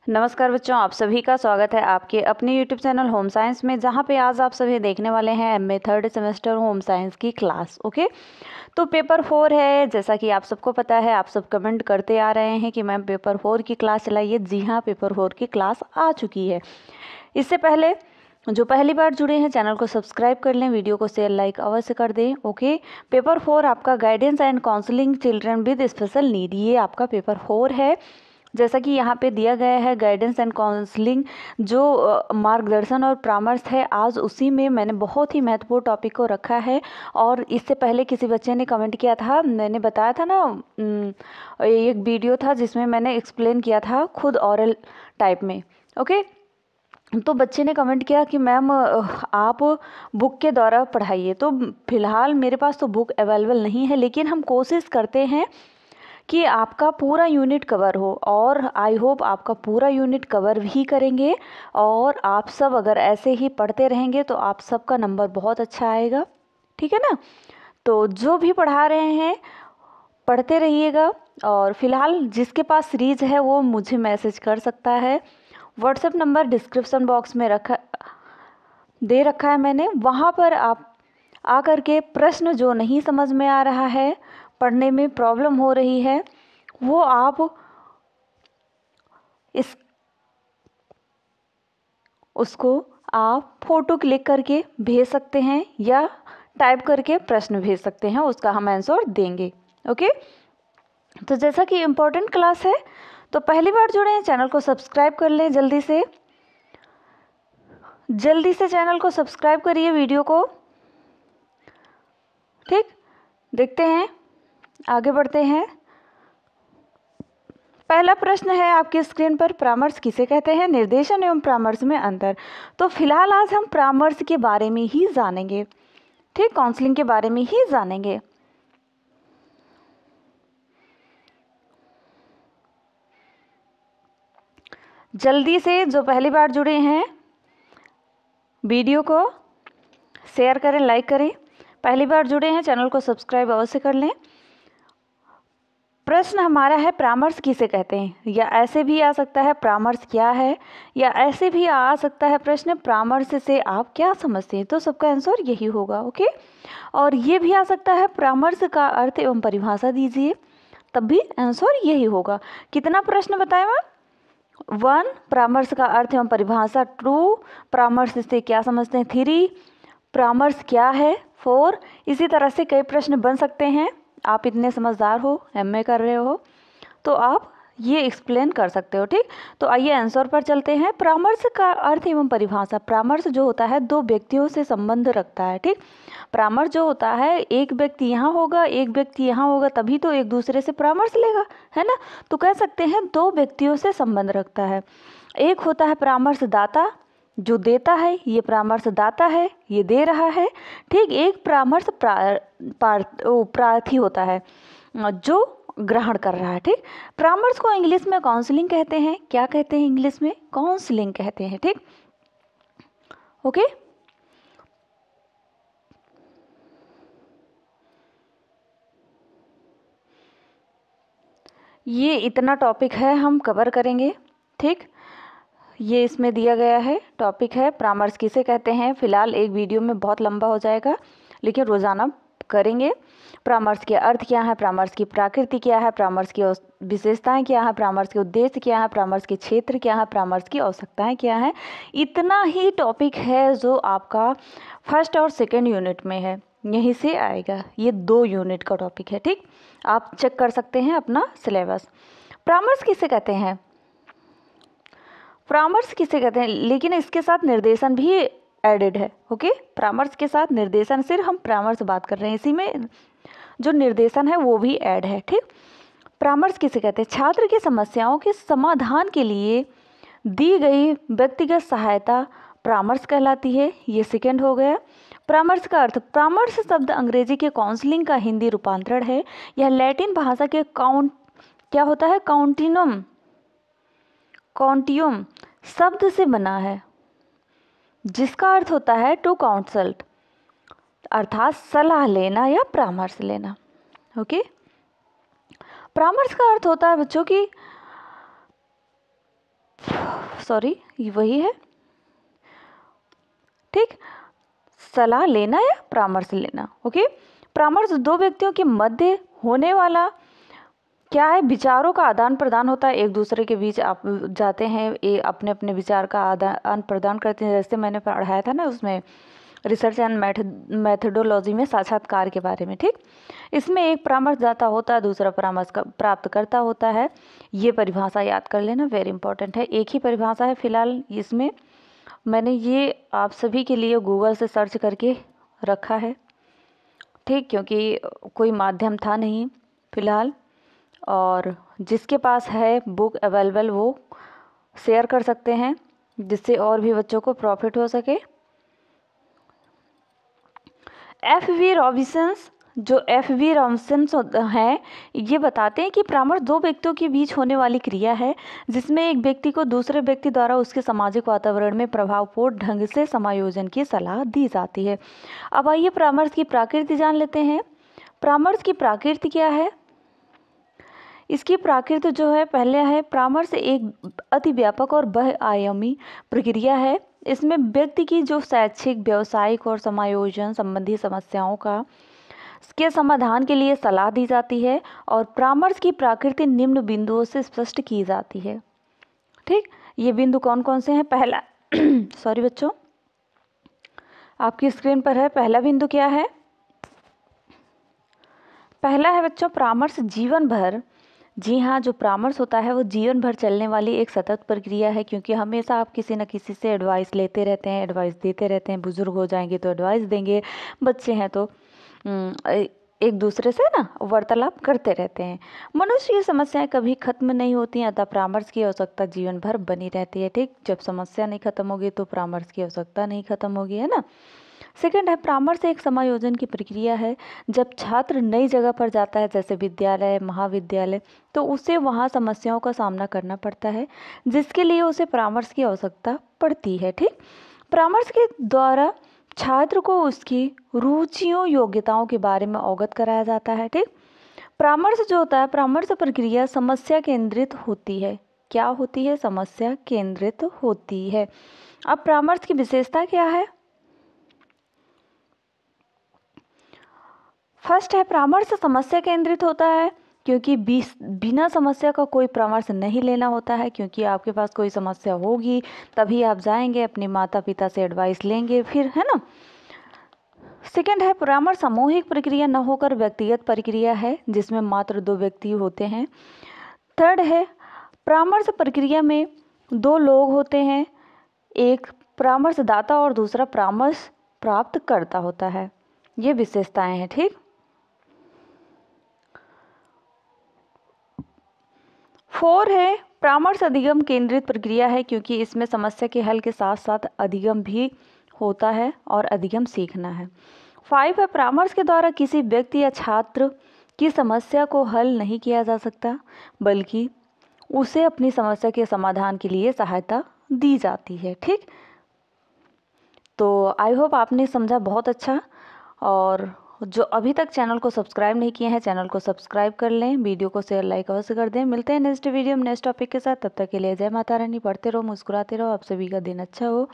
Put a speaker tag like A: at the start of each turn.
A: नमस्कार बच्चों, आप सभी का स्वागत है आपके अपने यूट्यूब चैनल होम साइंस में, जहां पे आज आप सभी देखने वाले हैं MA third semester home science की क्लास। ओके, तो पेपर 4 है, जैसा कि आप सबको पता है। आप सब कमेंट करते आ रहे हैं कि मैम पेपर 4 की क्लास चलाइए। जी हाँ, पेपर 4 की क्लास आ चुकी है। इससे पहले जो पहली बार जुड़े हैं चैनल को सब्सक्राइब कर लें, वीडियो को शेयर लाइक अवश्य कर दें। ओके, पेपर 4 आपका guidance and counselling children with special need, ये आपका पेपर 4 है। जैसा कि यहाँ पे दिया गया है गाइडेंस एंड काउंसलिंग, जो मार्गदर्शन और परामर्श है, आज उसी में मैंने बहुत ही महत्वपूर्ण टॉपिक को रखा है। और इससे पहले किसी बच्चे ने कमेंट किया था, मैंने बताया था ना, एक वीडियो था जिसमें मैंने एक्सप्लेन किया था खुद ऑरल टाइप में। ओके, तो बच्चे ने कमेंट किया कि मैम आप बुक के द्वारा पढ़ाइए। तो फिलहाल मेरे पास तो बुक अवेलेबल नहीं है, लेकिन हम कोशिश करते हैं कि आपका पूरा यूनिट कवर हो, और आई होप आपका पूरा यूनिट कवर भी करेंगे। और आप सब अगर ऐसे ही पढ़ते रहेंगे तो आप सबका नंबर बहुत अच्छा आएगा, ठीक है ना। तो जो भी पढ़ा रहे हैं पढ़ते रहिएगा। और फिलहाल जिसके पास सीरीज है वो मुझे मैसेज कर सकता है। व्हाट्सएप नंबर डिस्क्रिप्शन बॉक्स में दे रखा है मैंने, वहाँ पर आप आकर के प्रश्न जो नहीं समझ में आ रहा है, पढ़ने में प्रॉब्लम हो रही है, वो आप उसको आप फ़ोटो क्लिक करके भेज सकते हैं या टाइप करके प्रश्न भेज सकते हैं, उसका हम आंसर देंगे। ओके, तो जैसा कि इम्पोर्टेंट क्लास है, तो पहली बार जुड़े हैं चैनल को सब्सक्राइब कर लें। जल्दी से चैनल को सब्सक्राइब करिए, वीडियो को। ठीक, देखते हैं, आगे बढ़ते हैं। पहला प्रश्न है आपकी स्क्रीन पर, परामर्श किसे कहते हैं, निर्देशन एवं परामर्श में अंतर। तो फिलहाल आज हम परामर्श के बारे में ही जानेंगे, ठीक, काउंसलिंग के बारे में ही जानेंगे। जल्दी से जो पहली बार जुड़े हैं वीडियो को शेयर करें, लाइक करें। पहली बार जुड़े हैं चैनल को सब्सक्राइब अवश्य कर लें। प्रश्न हमारा है परामर्श किसे कहते हैं, या ऐसे भी आ सकता है परामर्श क्या है, या ऐसे भी आ सकता है प्रश्न परामर्श से आप क्या समझते हैं। तो सबका आंसर यही होगा। ओके, और ये भी आ सकता है परामर्श का अर्थ एवं परिभाषा दीजिए, तब भी आंसर यही होगा। कितना प्रश्न बताए मैम? 1, परामर्श का अर्थ एवं परिभाषा 2, परामर्श से क्या समझते हैं 3, परामर्श क्या है 4। इसी तरह से कई प्रश्न बन सकते हैं। आप इतने समझदार हो, एमए कर रहे हो, तो आप ये एक्सप्लेन कर सकते हो, ठीक। तो आइए आंसर पर चलते हैं। परामर्श का अर्थ एवं परिभाषा, परामर्श जो होता है दो व्यक्तियों से संबंध रखता है, ठीक। परामर्श जो होता है, एक व्यक्ति यहाँ होगा, एक व्यक्ति यहाँ होगा, तभी तो एक दूसरे से परामर्श लेगा, है ना। तो कह सकते हैं दो व्यक्तियों से संबंध रखता है। एक होता है परामर्श दाता, जो देता है, ये परामर्श दाता है, ये दे रहा है, ठीक। एक परामर्श प्रार्थी होता है, जो ग्रहण कर रहा है, ठीक। परामर्श को इंग्लिश में काउंसलिंग कहते हैं। क्या कहते हैं इंग्लिश में? काउंसलिंग कहते हैं, ठीक। ओके, ये इतना टॉपिक है हम कवर करेंगे, ठीक। ये इसमें दिया गया है टॉपिक है परामर्श किसे कहते हैं। फिलहाल एक वीडियो में बहुत लंबा हो जाएगा, लेकिन रोज़ाना करेंगे। परामर्श के अर्थ क्या है, परामर्श की प्रकृति क्या है, परामर्श की विशेषताएं क्या है, परामर्श के उद्देश्य क्या है, परामर्श के क्षेत्र क्या है, परामर्श की आवश्यकताएं क्या है। इतना ही टॉपिक है जो आपका फर्स्ट और सेकेंड यूनिट में है, यहीं से आएगा। ये 2 यूनिट का टॉपिक है, ठीक। आप चेक कर सकते हैं अपना सिलेबस। परामर्श किसे कहते हैं, परामर्श किसे कहते हैं, लेकिन इसके साथ निर्देशन भी एडेड है। ओके, परामर्श के साथ निर्देशन, सिर्फ हम परामर्श बात कर रहे हैं, इसी में जो निर्देशन है वो भी ऐड है, ठीक। परामर्श किसे कहते हैं, छात्र की समस्याओं के समाधान के लिए दी गई व्यक्तिगत सहायता परामर्श कहलाती है। ये सेकेंड हो गया। परामर्श का अर्थ, परामर्श शब्द अंग्रेजी के काउंसलिंग का हिंदी रूपांतरण है। यह लैटिन भाषा के क्या होता है, कॉन्टियम शब्द से बना है, जिसका अर्थ होता है टू काउंसल्ट, अर्थात सलाह लेना या परामर्श लेना। ओके, परामर्श का अर्थ होता है बच्चों की सॉरी वही है, ठीक। सलाह लेना या परामर्श लेना, ओके। परामर्श दो व्यक्तियों के मध्य होने वाला क्या है, विचारों का आदान प्रदान होता है। एक दूसरे के बीच आप जाते हैं, अपने अपने विचार का आदान प्रदान करते हैं। जैसे मैंने पढ़ाया था ना उसमें रिसर्च एंड मेथडोलॉजी में साक्षात्कार के बारे में, ठीक। इसमें एक परामर्शदाता होता है, दूसरा परामर्श का प्राप्तकर्ता होता है। ये परिभाषा याद कर लेना, वेरी इंपॉर्टेंट है। एक ही परिभाषा है फिलहाल इसमें, मैंने ये आप सभी के लिए गूगल से सर्च करके रखा है, ठीक, क्योंकि कोई माध्यम था नहीं फिलहाल, और जिसके पास है बुक अवेलेबल वो शेयर कर सकते हैं, जिससे और भी बच्चों को प्रॉफिट हो सके। F.V. रॉबिन्सन, जो F.V. रॉबिन्सन हैं, ये बताते हैं कि परामर्श दो व्यक्तियों के बीच होने वाली क्रिया है जिसमें एक व्यक्ति को दूसरे व्यक्ति द्वारा उसके सामाजिक वातावरण में प्रभावपूर्ण ढंग से समायोजन की सलाह दी जाती है। अब आइए परामर्श की प्रकृति जान लेते हैं। परामर्श की प्रकृति क्या है? इसकी प्रकृति जो है, पहले है परामर्श एक अति व्यापक और बहुआयामी प्रक्रिया है। इसमें व्यक्ति की जो शैक्षिक, व्यावसायिक और समायोजन संबंधी समस्याओं का के समाधान के लिए सलाह दी जाती है, और परामर्श की प्रकृति निम्न बिंदुओं से स्पष्ट की जाती है, ठीक। ये बिंदु कौन कौन से हैं? पहला सॉरी बच्चों, आपकी स्क्रीन पर है। पहला बिंदु क्या है? पहला है बच्चों परामर्श जीवन भर। जी हाँ, जो परामर्श होता है वो जीवन भर चलने वाली एक सतत प्रक्रिया है, क्योंकि हमेशा आप किसी न किसी से एडवाइस लेते रहते हैं, एडवाइस देते रहते हैं। बुजुर्ग हो जाएंगे तो एडवाइस देंगे, बच्चे हैं तो एक दूसरे से ना वार्तालाप करते रहते हैं। मनुष्य की समस्याएं कभी खत्म नहीं होती हैं, अतः परामर्श की आवश्यकता जीवन भर बनी रहती है, ठीक। जब समस्या नहीं खत्म होगी तो परामर्श की आवश्यकता नहीं खत्म होगी, है ना। सेकंड है परामर्श एक समायोजन की प्रक्रिया है। जब छात्र नई जगह पर जाता है, जैसे विद्यालय, महाविद्यालय, तो उसे वहाँ समस्याओं का सामना करना पड़ता है, जिसके लिए उसे परामर्श की आवश्यकता पड़ती है, ठीक। परामर्श के द्वारा छात्र को उसकी रुचियों, योग्यताओं के बारे में अवगत कराया जाता है, ठीक। परामर्श जो होता है, परामर्श प्रक्रिया समस्या केंद्रित होती है। क्या होती है? समस्या केंद्रित होती है। अब परामर्श की विशेषता क्या है? फर्स्ट है परामर्श समस्या केंद्रित होता है, क्योंकि बिना समस्या का कोई परामर्श नहीं लेना होता है, क्योंकि आपके पास कोई समस्या होगी तभी आप जाएंगे, अपने माता पिता से एडवाइस लेंगे फिर, है ना। सेकंड है परामर्श सामूहिक प्रक्रिया न होकर व्यक्तिगत प्रक्रिया है, जिसमें मात्र दो व्यक्ति होते हैं। थर्ड है परामर्श प्रक्रिया में दो लोग होते हैं, एक परामर्शदाता और दूसरा परामर्श प्राप्तकर्ता होता है। ये विशेषताएं हैं, ठीक। फोर है परामर्श अधिगम केंद्रित प्रक्रिया है, क्योंकि इसमें समस्या के हल के साथ साथ अधिगम भी होता है और अधिगम सीखना है। फाइव है परामर्श के द्वारा किसी व्यक्ति या छात्र की समस्या को हल नहीं किया जा सकता, बल्कि उसे अपनी समस्या के समाधान के लिए सहायता दी जाती है, ठीक। तो आई होप आपने समझा बहुत अच्छा, और जो अभी तक चैनल को सब्सक्राइब नहीं किए हैं, चैनल को सब्सक्राइब कर लें, वीडियो को शेयर लाइक अवश्य कर दें। मिलते हैं नेक्स्ट वीडियो में नेक्स्ट टॉपिक के साथ, तब तक के लिए जय माता रानी। पढ़ते रहो, मुस्कुराते रहो। आप सभी का दिन अच्छा हो।